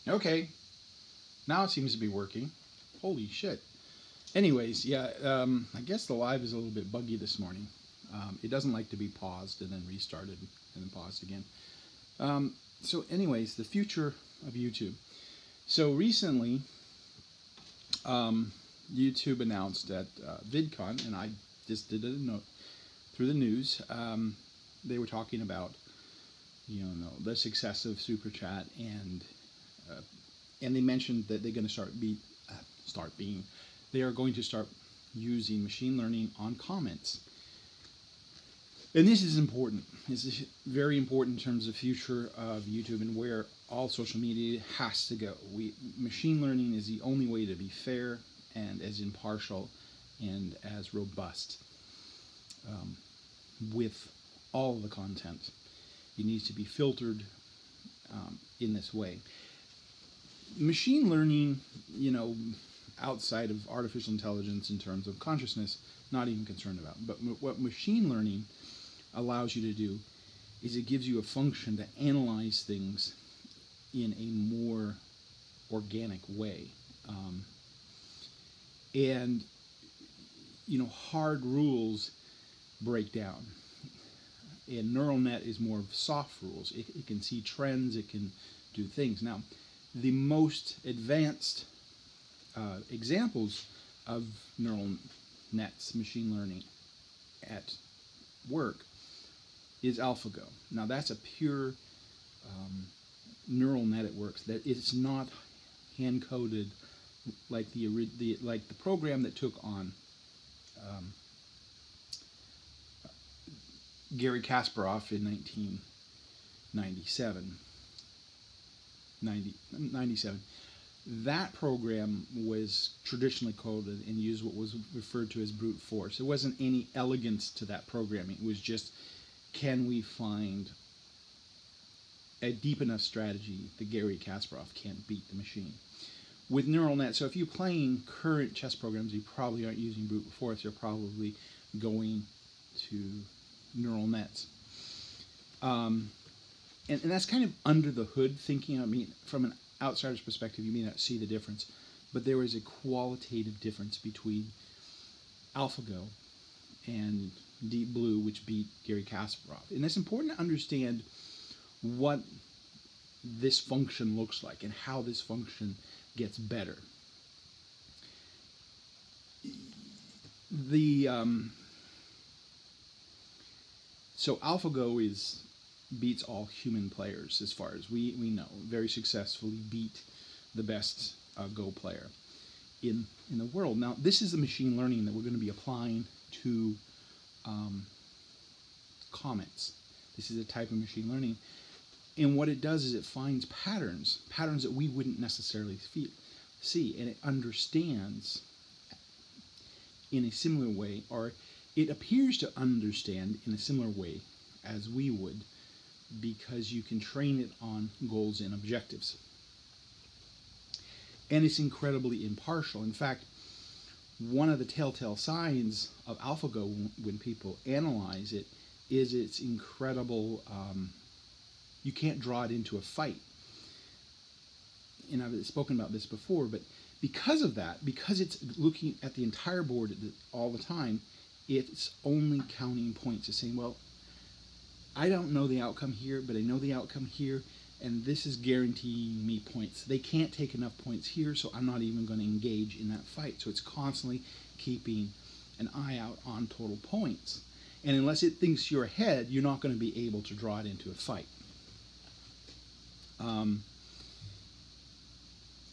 Okay, now it seems to be working. Holy shit. Anyways, yeah, I guess the live is a little bit buggy this morning. It doesn't like to be paused and then restarted and then paused again. So anyways, the future of YouTube. So recently, YouTube announced at VidCon, and I just did a note through the news. They were talking about, the success of Super Chat, and they mentioned that they're going to they are going to start using machine learning on comments. And this is important. This is very important in terms of the future of YouTube and where all social media has to go. Machine learning is the only way to be fair and as impartial and as robust with all the content. It needs to be filtered in this way. Machine learning, outside of artificial intelligence in terms of consciousness, not even concerned about. But what machine learning allows you to do is it gives you a function to analyze things in a more organic way. And hard rules break down. And neural net is more of soft rules. It can see trends, it can do things. Now, the most advanced examples of neural nets, machine learning at work, is AlphaGo. Now that's a pure neural net. It works. That it's not hand coded like the program that took on Gary Kasparov in 1997. That program was traditionally coded and used what was referred to as brute force. There wasn't any elegance to that programming. It was just, can we find a deep enough strategy that Gary Kasparov can't beat the machine? With neural net, so if you're playing current chess programs, you probably aren't using brute force. You're probably going to neural nets. And that's kind of under the hood thinking. I mean, from an outsider's perspective, you may not see the difference, but there is a qualitative difference between AlphaGo and Deep Blue, which beat Gary Kasparov. And it's important to understand what this function looks like and how this function gets better. So AlphaGo beats all human players as far as we know. Very successfully beat the best Go player in the world. Now, this is the machine learning that we're going to be applying to comments. This is a type of machine learning. And what it does is it finds patterns that we wouldn't necessarily see, and it understands in a similar way, or it appears to understand in a similar way as we would, because you can train it on goals and objectives. And it's incredibly impartial. In fact, one of the telltale signs of AlphaGo when people analyze it is its incredible, you can't draw it into a fight. And I've spoken about this before, but because of that, because it's looking at the entire board all the time, it's only counting points. It's saying, well, I don't know the outcome here, but I know the outcome here, and this is guaranteeing me points. They can't take enough points here, so I'm not even going to engage in that fight. So it's constantly keeping an eye out on total points. And unless it thinks you're ahead, you're not going to be able to draw it into a fight.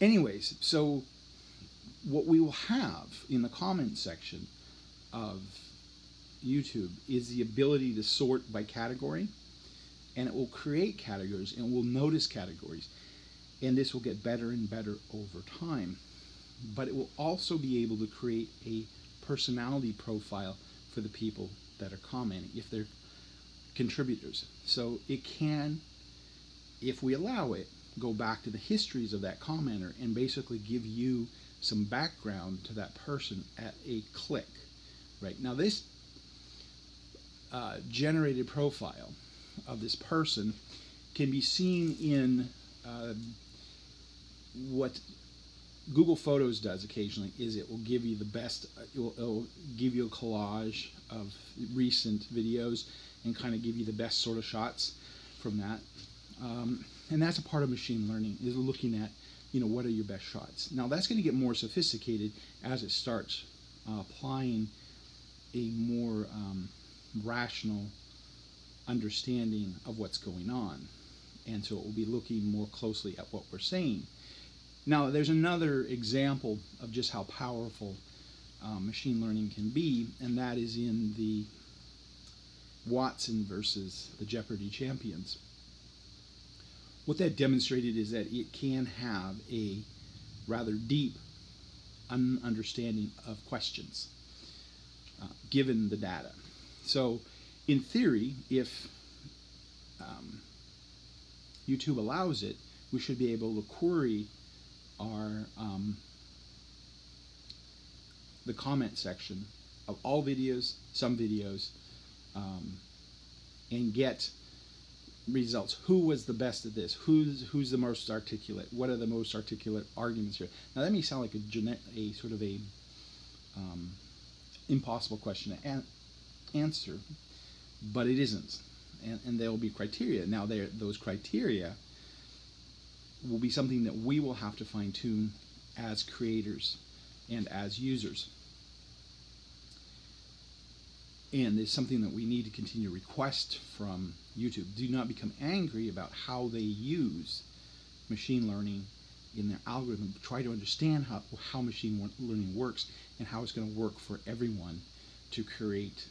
Anyways, so what we will have in the comments section of YouTube is the ability to sort by category, and it will create categories and will notice categories, and this will get better and better over time. But it will also be able to create a personality profile for the people that are commenting, if they're contributors. So it can, if we allow it, go back to the histories of that commenter and basically give you some background to that person at a click. Right now, this generated profile of this person can be seen in what Google Photos does occasionally is it will give you the best, it'll give you a collage of recent videos and kind of give you the best sort of shots from that. And that's a part of machine learning, is looking at, what are your best shots. Now that's going to get more sophisticated as it starts applying a more rational understanding of what's going on. And so it will be looking more closely at what we're saying. Now, there's another example of just how powerful machine learning can be, and that is in the Watson versus the Jeopardy champions. What that demonstrated is that it can have a rather deep understanding of questions given the data. So, in theory, if YouTube allows it, we should be able to query our the comment section of all videos, some videos, and get results. Who was the best at this? Who's the most articulate? What are the most articulate arguments here? Now that may sound like a sort of a impossible question to answer, but it isn't. And there will be criteria. Now those criteria will be something that we will have to fine-tune as creators and as users. And it's something that we need to continue to request from YouTube. Do not become angry about how they use machine learning in their algorithm. Try to understand how machine learning works and how it's going to work for everyone to create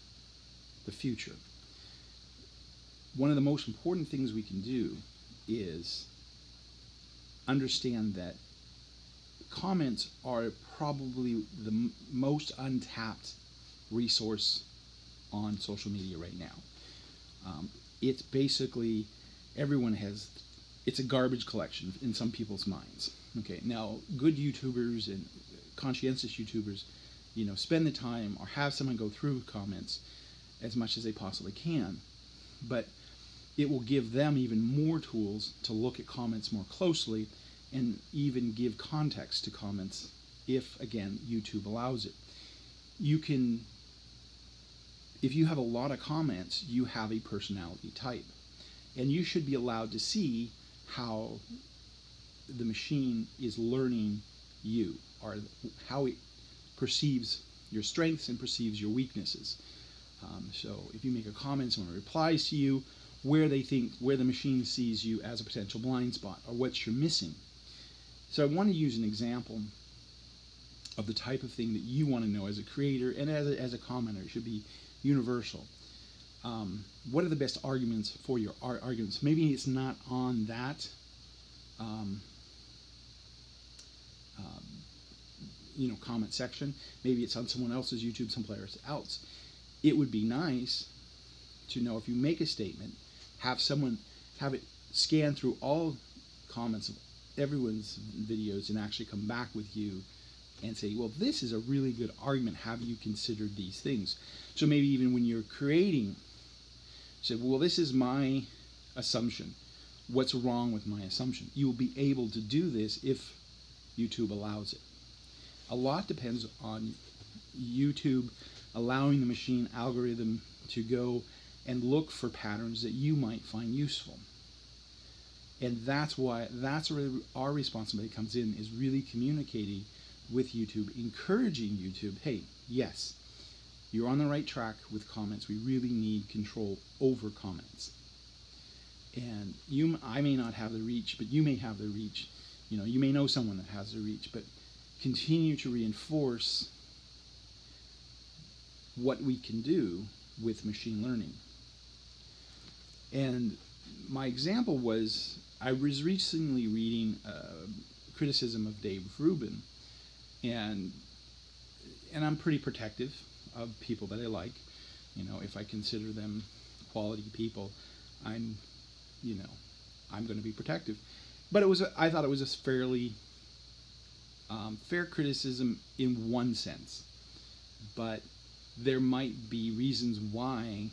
the future. One of the most important things we can do is understand that comments are probably the most untapped resource on social media right now. It's basically, it's a garbage collection in some people's minds. Okay, now good YouTubers and conscientious YouTubers, spend the time or have someone go through comments as much as they possibly can, but it will give them even more tools to look at comments more closely and even give context to comments if, again, YouTube allows it. If you have a lot of comments, you have a personality type. And you should be allowed to see how the machine is learning you, or how it perceives your strengths and perceives your weaknesses. So if you make a comment, someone replies to you, where the machine sees you as a potential blind spot, or what you're missing. So I want to use an example of the type of thing that you want to know as a creator and as a commenter. It should be universal. What are the best arguments for your arguments? Maybe it's not on that comment section. Maybe it's on someone else's YouTube, someplace else. It would be nice to know, if you make a statement, have it scan through all comments of everyone's videos and actually come back with you and say, well, this is a really good argument. Have you considered these things? So maybe even when you're creating, say, well, this is my assumption. What's wrong with my assumption? You will be able to do this if YouTube allows it. A lot depends on YouTube allowing the machine algorithm to go and look for patterns that you might find useful. And that's where our responsibility comes in, is really communicating with YouTube, encouraging YouTube, hey, yes, you're on the right track with comments. We really need control over comments. And I may not have the reach, but you may have the reach. You may know someone that has the reach, but continue to reinforce what we can do with machine learning. And my example was, I was recently reading criticism of Dave Rubin, and I'm pretty protective of people that I like. If I consider them quality people, I'm going to be protective. But I thought it was a fairly fair criticism in one sense, but there might be reasons why,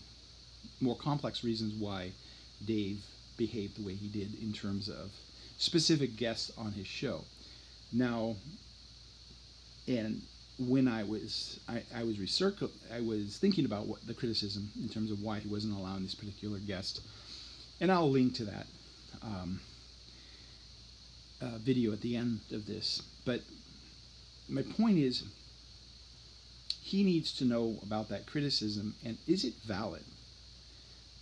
more complex reasons why Dave behaved the way he did in terms of specific guests on his show. Now, and when I was thinking about what the criticism in terms of why he wasn't allowing this particular guest, and I'll link to that video at the end of this. But my point is, he needs to know about that criticism, and is it valid?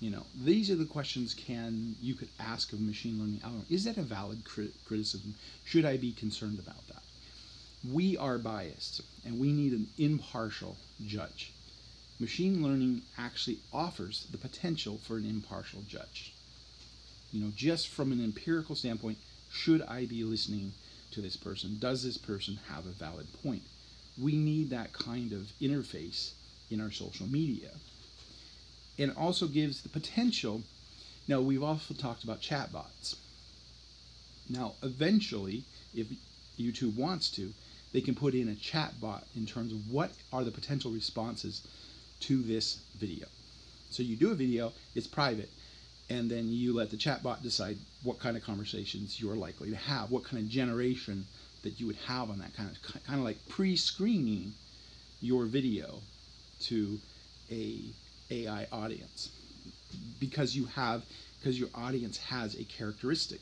You know, these are the questions you could ask of a machine learning algorithm. Is that a valid criticism? Should I be concerned about that? We are biased, and we need an impartial judge. Machine learning actually offers the potential for an impartial judge. You know, just from an empirical standpoint, should I be listening to this person? Does this person have a valid point? We need that kind of interface in our social media. And it also gives the potential. Now, we've also talked about chatbots. Now, eventually, if YouTube wants to, they can put in a chatbot in terms of what are the potential responses to this video. So you do a video, it's private, and then you let the chatbot decide what kind of conversations you're likely to have, what kind of generation that you would have on that, kind of like pre-screening your video to a AI audience, because your audience has a characteristic.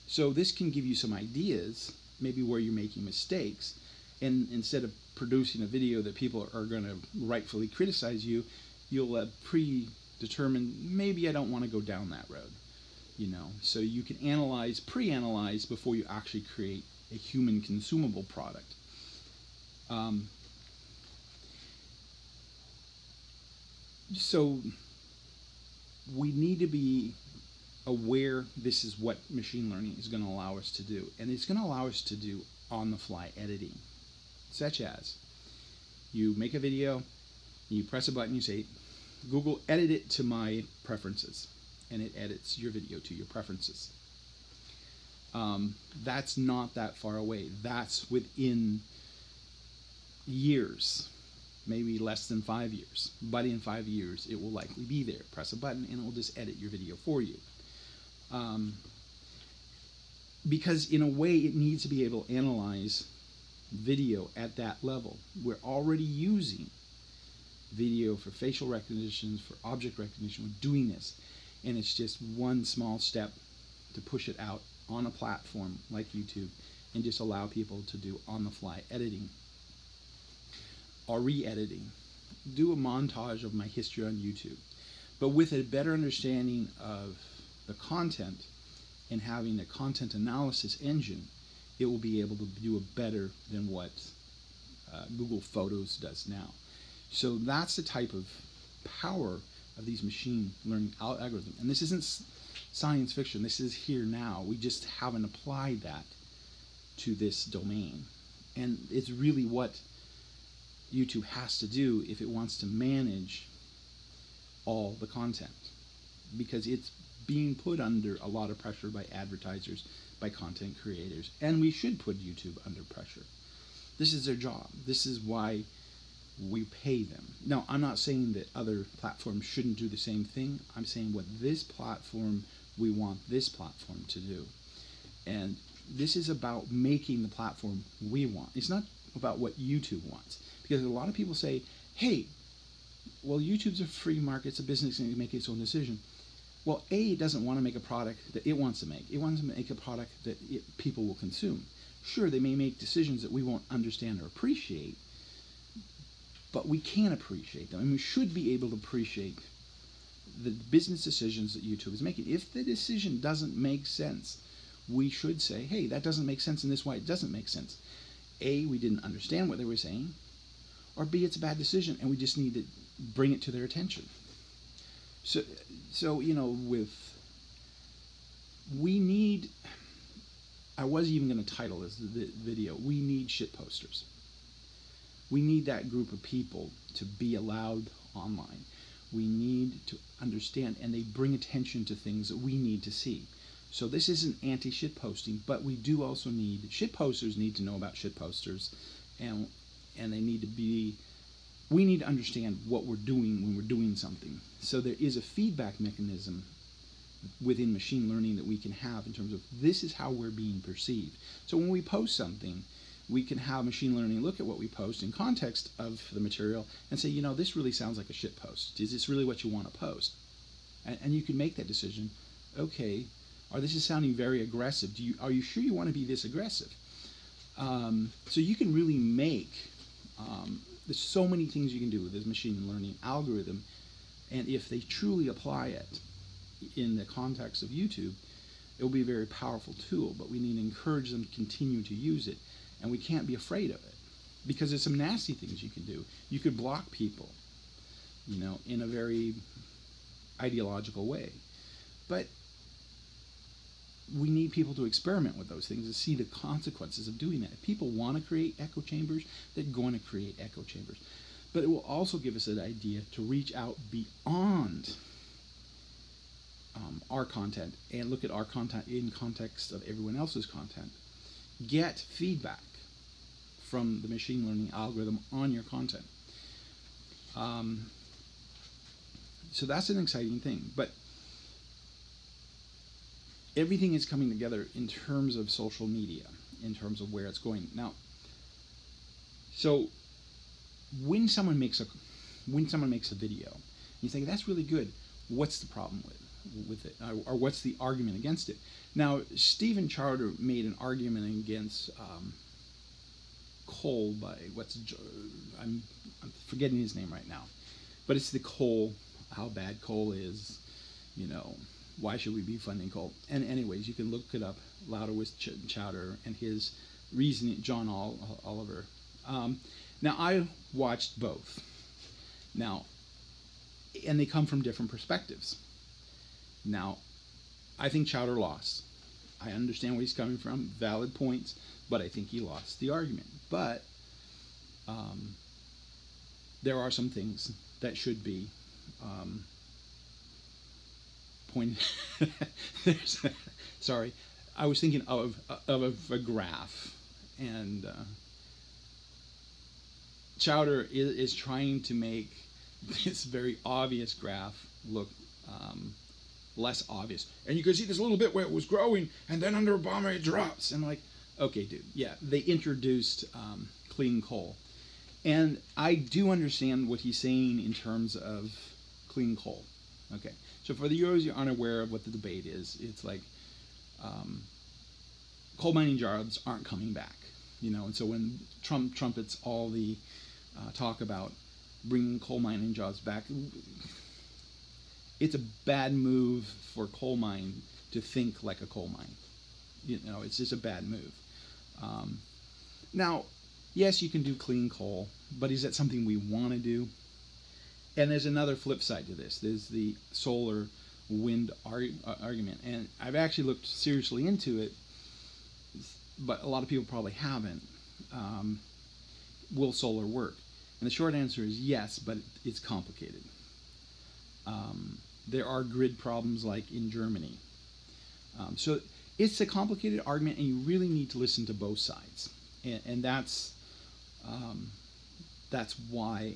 So this can give you some ideas, maybe where you're making mistakes, and instead of producing a video that people are going to rightfully criticize you, you'll predetermine, maybe I don't want to go down that road, you know. So you can pre-analyze before you actually create a human consumable product. So we need to be aware this is what machine learning is going to allow us to do. And it's going to allow us to do on-the-fly editing, such as you make a video, you press a button, you say, Google, edit it to my preferences, and it edits your video to your preferences. That's not that far away. That's within years, maybe less than 5 years. But in 5 years, it will likely be there. Press a button, and it will just edit your video for you. Because in a way, it needs to be able to analyze video at that level. We're already using video for facial recognition, for object recognition. We're doing this, and it's just one small step to push it out on a platform like YouTube and just allow people to do on-the-fly editing or re-editing. Do a montage of my history on YouTube, but with a better understanding of the content and having a content analysis engine, it will be able to do it better than what Google Photos does now. So that's the type of power of these machine learning algorithms. And this isn't science fiction. This is here now. We just haven't applied that to this domain. And it's really what YouTube has to do if it wants to manage all the content, because it's being put under a lot of pressure by advertisers, by content creators, and we should put YouTube under pressure. This is their job. This is why we pay them. Now, I'm not saying that other platforms shouldn't do the same thing. I'm saying what this platform, we want this platform to do. And this is about making the platform we want. It's not about what YouTube wants. Because a lot of people say, hey, well, YouTube's a free market, it's a business, and it can make its own decision. Well, it doesn't want to make a product that it wants to make. It wants to make a product that people will consume. Sure, they may make decisions that we won't understand or appreciate, but we can appreciate them, and we should be able to appreciate the business decisions that YouTube is making. If the decision doesn't make sense, we should say, hey, that doesn't make sense, and this is why it doesn't make sense. A, we didn't understand what they were saying, or B, it's a bad decision, and we just need to bring it to their attention. So you know, I was even going to title this video, we need shit posters. We need that group of people to be allowed online. We need to understand, and they bring attention to things that we need to see. So this isn't anti-shit posting, but we do also need, shit posters need to know about shit posters, and they need to be, we need to understand what we're doing when we're doing something. So there is a feedback mechanism within machine learning that we can have in terms of this is how we're being perceived. So when we post something, we can have machine learning look at what we post in context of the material and say, you know, this really sounds like a shit post. Is this really what you want to post? And you can make that decision. Okay, or this is sounding very aggressive. Are you sure you want to be this aggressive? So you can really make, there's so many things you can do with this machine learning algorithm, and if they truly apply it in the context of YouTube, it will be a very powerful tool, but we need to encourage them to continue to use it, and we can't be afraid of it, because there's some nasty things you can do. You could block people, you know, in a very ideological way, but we need people to experiment with those things to see the consequences of doing that. If people want to create echo chambers, they're going to create echo chambers. But it will also give us an idea to reach out beyond our content and look at our content in context of everyone else's content. Get feedback from the machine learning algorithm on your content. So that's an exciting thing. But everything is coming together in terms of social media, in terms of where it's going. Now, so when someone makes a video, you think that's really good, what's the problem with it, or what's the argument against it? Now, Stephen Charter made an argument against coal by I'm forgetting his name right now, but it's the coal, how bad coal is, you know, why should we be funding coal? And anyways, you can look it up, Louder with Chowder, and his reasoning, John Oliver. Now, I watched both. Now, and they come from different perspectives. Now, I think Chowder lost. I understand where he's coming from, valid points, but I think he lost the argument. But there are some things that should be pointed. Sorry, I was thinking of a graph, and Chowder is trying to make this very obvious graph look less obvious. And you can see this little bit where it was growing, and then under Obama it drops. And I'm like, okay, dude, yeah, they introduced clean coal. And I do understand what he's saying in terms of clean coal. Okay, so for the those who aren't aware of what the debate is, it's like coal mining jobs aren't coming back, you know. And so when Trump trumpets all the talk about bringing coal mining jobs back, it's a bad move for coal mine to think like a coal mine. You know, it's just a bad move. Now, yes, you can do clean coal, but is that something we want to do? And there's another flip side to this. There's the solar wind argument. And I've actually looked seriously into it, but a lot of people probably haven't. Will solar work? And the short answer is yes, but it's complicated. There are grid problems like in Germany. So it's a complicated argument, and you really need to listen to both sides. And that's why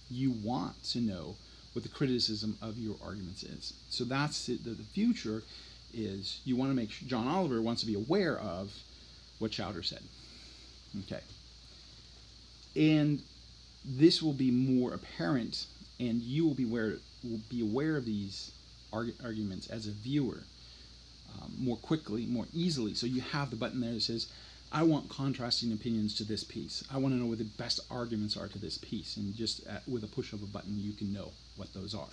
you want to know what the criticism of your arguments is. So that's it. The future is you want to make sure John Oliver wants to be aware of what Chowder said. Okay. And this will be more apparent, and you will be aware of these arguments as a viewer more quickly, more easily. So you have the button there that says, I want contrasting opinions to this piece. I want to know what the best arguments are to this piece. And just with a push of a button, you can know what those are.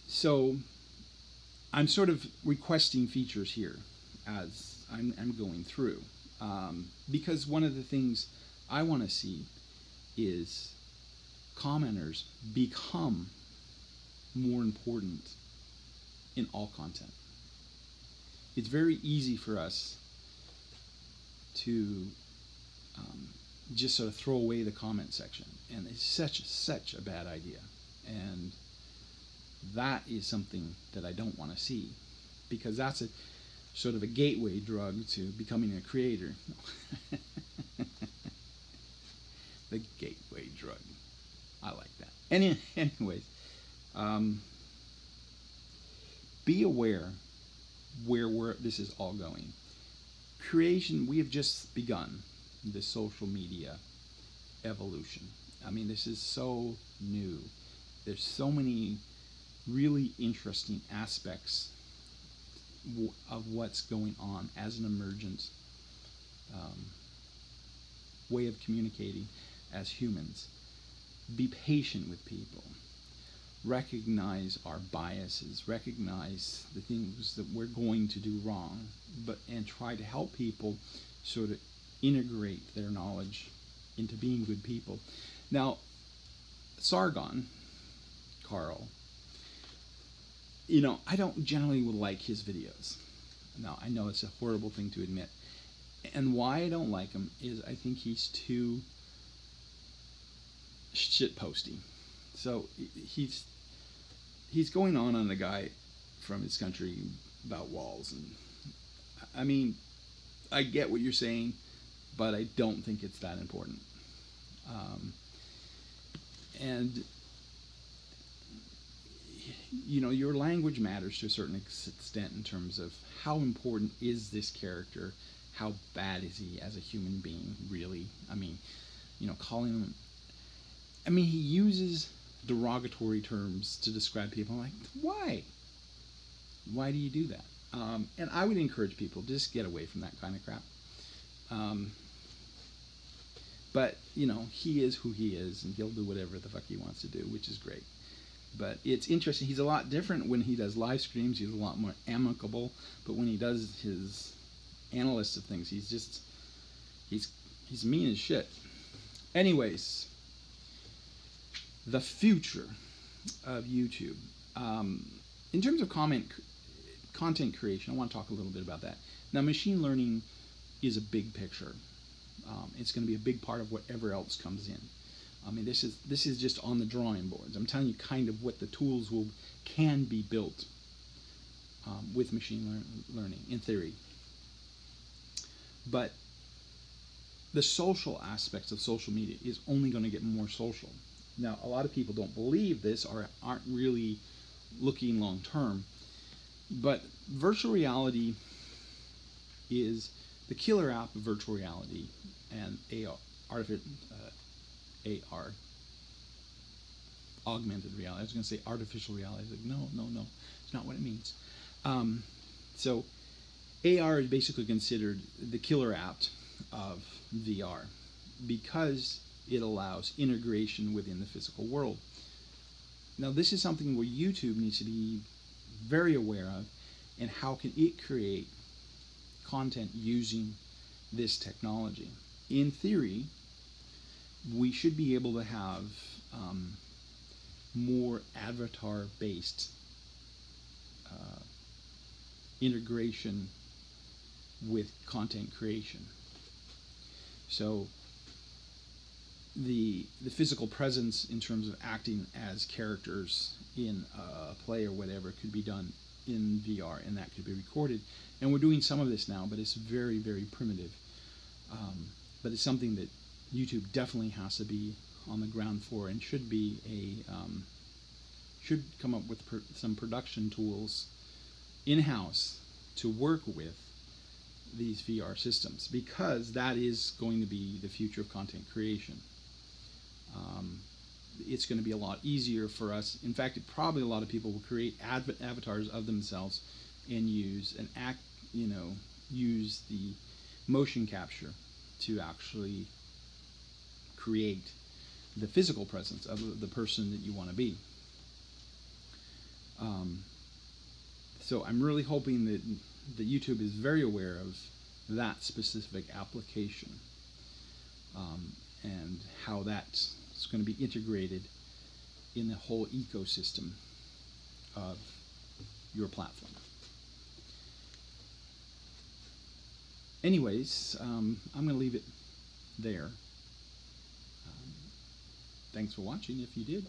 So I'm sort of requesting features here as I'm going through. Because one of the things I want to see is commenters become more important in all content. It's very easy for us to just sort of throw away the comment section, and it's such a bad idea. And that is something that I don't want to see, because that's a sort of a gateway drug to becoming a creator. The gateway drug. I like that. Anyways, um, be aware where this is all going. Creation, we have just begun the social media evolution. I mean, this is so new. There's so many really interesting aspects of what's going on as an emergent um, way of communicating as humans. Be patient with people. Recognize our biases. Recognize the things that we're going to do wrong, and try to help people sort of integrate their knowledge into being good people. Now, Sargon, Carl, I don't generally like his videos. Now, I know it's a horrible thing to admit. And why I don't like him is I think he's too shitposty. So he's going on a guy from his country about walls, and I mean, I get what you're saying, but I don't think it's that important. And your language matters to a certain extent in terms of how important is this character, how bad is he as a human being, really? I mean, calling him. I mean, he uses derogatory terms to describe people. I'm like, why? Why do you do that? And I would encourage people to just get away from that kind of crap. But, he is who he is, and he'll do whatever the fuck he wants to do, which is great. But it's interesting. He's a lot different when he does live streams. He's a lot more amicable. But when he does his analysis of things, he's mean as shit. Anyways, the future of YouTube. In terms of content creation, I want to talk a little bit about that. Now, machine learning is a big picture. It's going to be a big part of whatever else comes in. I mean, this is just on the drawing boards. I'm telling you kind of what the tools can be built with machine learning in theory. But the social aspects of social media is only going to get more social. Now, a lot of people don't believe this or aren't really looking long term, but virtual reality is the killer app of virtual reality and AR, augmented reality. I was going to say artificial reality. I was like, no, it's not what it means. So AR is basically considered the killer app of VR because it allows integration within the physical world. Now, this is something where YouTube needs to be very aware of, and how can it create content using this technology. In theory, we should be able to have more avatar-based integration with content creation. So the physical presence in terms of acting as characters in a play or whatever could be done in VR, and that could be recorded. And we're doing some of this now, but it's very, very primitive. But it's something that YouTube definitely has to be on the ground for, and should come up with some production tools in-house to work with these VR systems, because that is going to be the future of content creation. It's going to be a lot easier for us. In fact, probably a lot of people will create avatars of themselves and use the motion capture to actually create the physical presence of the person that you want to be. So I'm really hoping that YouTube is very aware of that specific application, and how that's going to be integrated in the whole ecosystem of your platform. Anyways, I'm going to leave it there. Thanks for watching if you did.